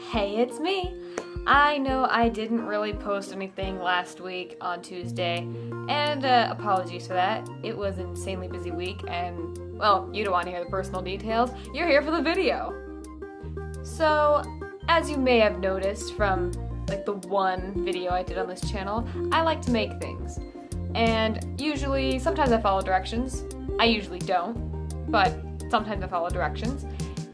Hey, it's me! I know I didn't really post anything last week on Tuesday, and apologies for that. It was an insanely busy week, and, well, you don't want to hear the personal details. You're here for the video! So, as you may have noticed from, the one video I did on this channel, I like to make things. And usually, sometimes I follow directions. I usually don't, but sometimes I follow directions.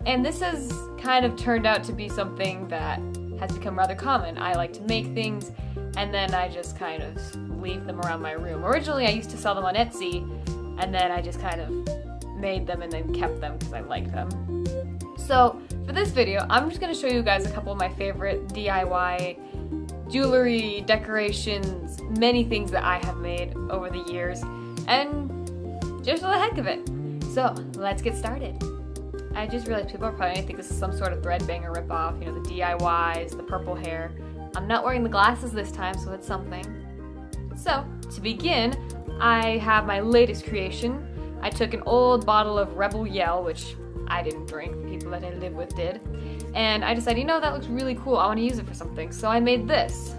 And this has kind of turned out to be something that has become rather common. I like to make things, and then I just kind of leave them around my room. Originally, I used to sell them on Etsy, and then I just kind of made them and then kept them because I liked them. So, for this video, I'm just going to show you guys a couple of my favorite DIY jewelry, decorations, many things that I have made over the years, and just for the heck of it. So, let's get started. I just realized people are probably going to think this is some sort of Threadbanger ripoff, you know, the DIYs, the purple hair. I'm not wearing the glasses this time, so it's something. So, to begin, I have my latest creation. I took an old bottle of Rebel Yell, which I didn't drink, the people that I live with did, and I decided, you know, that looks really cool, I want to use it for something, so I made this.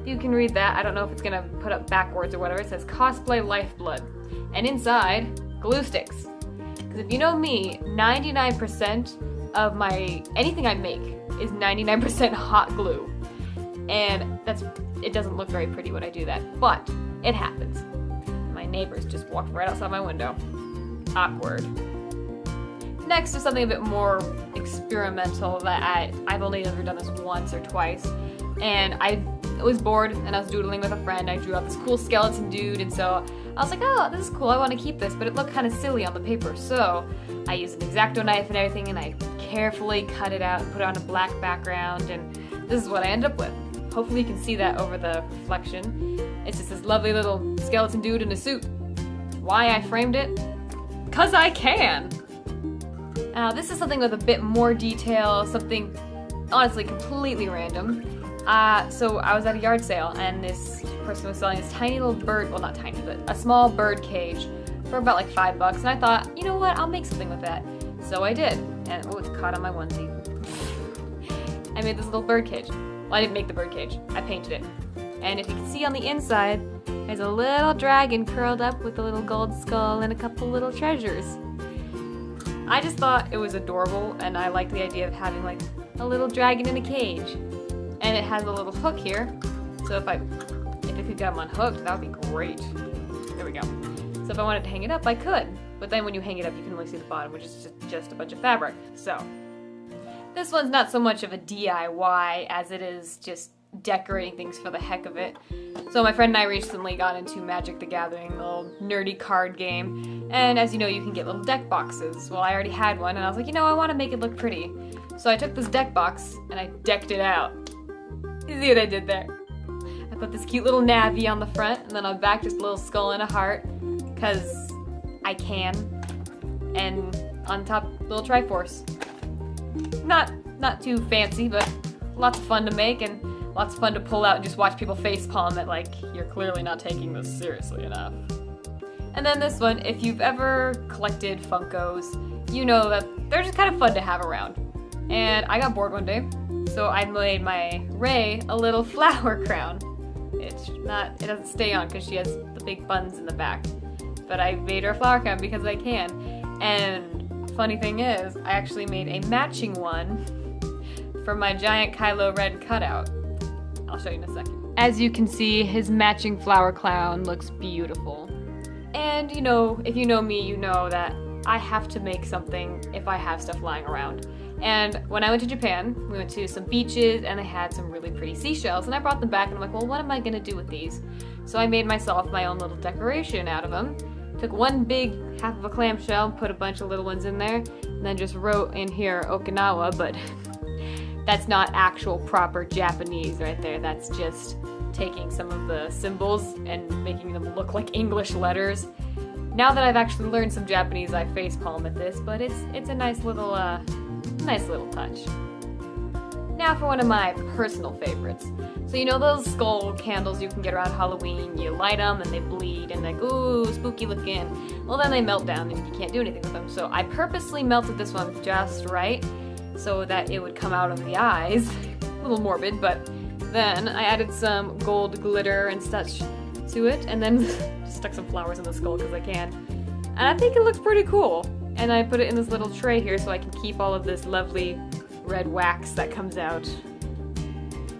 You can read that. I don't know if it's going to put up backwards or whatever. It says Cosplay Lifeblood, and inside, glue sticks. Because if you know me, 99% of anything I make is 99% hot glue. And it doesn't look very pretty when I do that, but it happens. My neighbors just walked right outside my window. Awkward. Next is something a bit more experimental that I've only ever done this once or twice. And I was bored and I was doodling with a friend. I drew out this cool skeleton dude, and so I was like, oh, this is cool, I want to keep this, but it looked kind of silly on the paper. So I used an X-Acto knife and everything, and I carefully cut it out and put it on a black background, and this is what I ended up with. Hopefully you can see that over the reflection. It's just this lovely little skeleton dude in a suit. Why I framed it? 'Cause I can! Now this is something with a bit more detail, something honestly completely random. So I was at a yard sale, and this person was selling this tiny little bird, well not tiny, but a small bird cage for about like $5, and I thought, you know what, I'll make something with that. So I did, and oh, it's caught on my onesie. I made this little bird cage. Well, I didn't make the bird cage, I painted it. And if you can see on the inside, there's a little dragon curled up with a little gold skull and a couple little treasures. I just thought it was adorable, and I liked the idea of having like a little dragon in a cage. And it has a little hook here, so if it could get them unhooked, that would be great. There we go. So if I wanted to hang it up, I could. But then when you hang it up, you can only see the bottom, which is just a bunch of fabric. So this one's not so much of a DIY as it is just decorating things for the heck of it. So my friend and I recently got into Magic the Gathering, the little nerdy card game. And as you know, you can get little deck boxes. Well, I already had one, and I was like, you know, I want to make it look pretty. So I took this deck box, and I decked it out. You see what I did there? I put this cute little navy on the front, and then on the back just a little skull and a heart, because I can. And on top, little Triforce. Not too fancy, but lots of fun to make, and lots of fun to pull out and just watch people facepalm at like, you're clearly not taking this seriously enough. And then this one, if you've ever collected Funkos, you know that they're just kind of fun to have around. And I got bored one day, so I made my Ray a little flower crown. It doesn't stay on because she has the big buns in the back. But I made her a flower crown because I can. And funny thing is, I actually made a matching one for my giant Kylo Ren cutout. I'll show you in a second. As you can see, his matching flower crown looks beautiful. And you know, if you know me, you know that I have to make something if I have stuff lying around. And when I went to Japan, we went to some beaches, and they had some really pretty seashells, and I brought them back, and I'm like, well, what am I gonna do with these? So I made myself my own little decoration out of them. Took one big half of a clamshell, put a bunch of little ones in there, and then just wrote in here Okinawa, but that's not actual proper Japanese right there. That's just taking some of the symbols and making them look like English letters. Now that I've actually learned some Japanese, I facepalm at this, but it's a nice little touch. Now for one of my personal favorites. So you know those skull candles you can get around Halloween? You light them and they bleed and like, ooh, spooky looking. Well, then they melt down and you can't do anything with them. So I purposely melted this one just right. so that it would come out of the eyes. A little morbid, but then I added some gold glitter and such to it, and then stuck some flowers in the skull because I can. And I think it looks pretty cool. And I put it in this little tray here so I can keep all of this lovely red wax that comes out.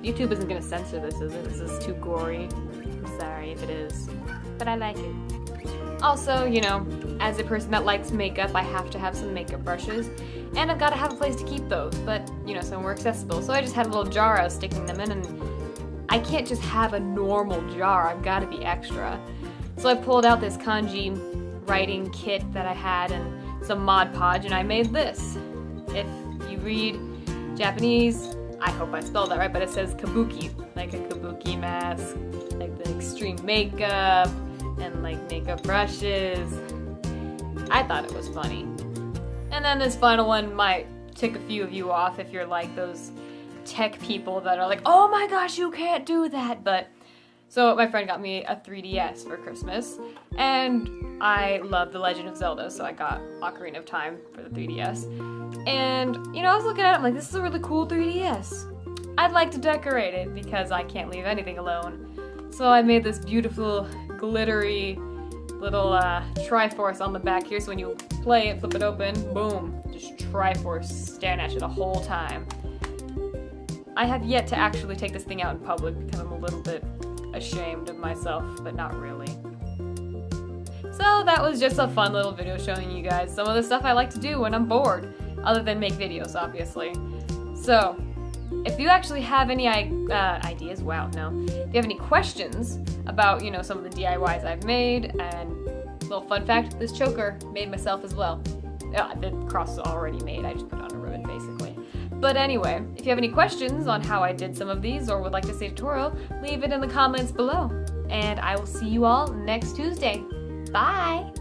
YouTube isn't gonna censor this, is it? This is too gory. I'm sorry if it is, but I like it. Also, you know, as a person that likes makeup, I have to have some makeup brushes, and I've got to have a place to keep those, but, you know, somewhere accessible. So I just had a little jar I was sticking them in, and I can't just have a normal jar, I've got to be extra. So I pulled out this kanji writing kit that I had and some Mod Podge, and I made this. If you read Japanese, I hope I spelled that right, but it says kabuki, like a kabuki mask, like the extreme makeup, and like makeup brushes. I thought it was funny. And then this final one might tick a few of you off if you're like those tech people that are like, oh my gosh, you can't do that, but... So my friend got me a 3DS for Christmas, and I love The Legend of Zelda, so I got Ocarina of Time for the 3DS. And, you know, I was looking at it, I'm like, this is a really cool 3DS. I'd like to decorate it, because I can't leave anything alone. So I made this beautiful, glittery little Triforce on the back here, so when you play it, flip it open, boom, just Triforce staring at you the whole time. I have yet to actually take this thing out in public, because I'm a little bit ashamed of myself, but not really. So that was just a fun little video showing you guys some of the stuff I like to do when I'm bored, other than make videos, obviously. So, if you actually have any ideas, wow, no. If you have any questions about, you know, some of the DIYs I've made, and little fun fact, this choker made myself as well. The cross is already made, I just put it on a ribbon, basically. But anyway, if you have any questions on how I did some of these or would like to see a tutorial, leave it in the comments below. And I will see you all next Tuesday. Bye!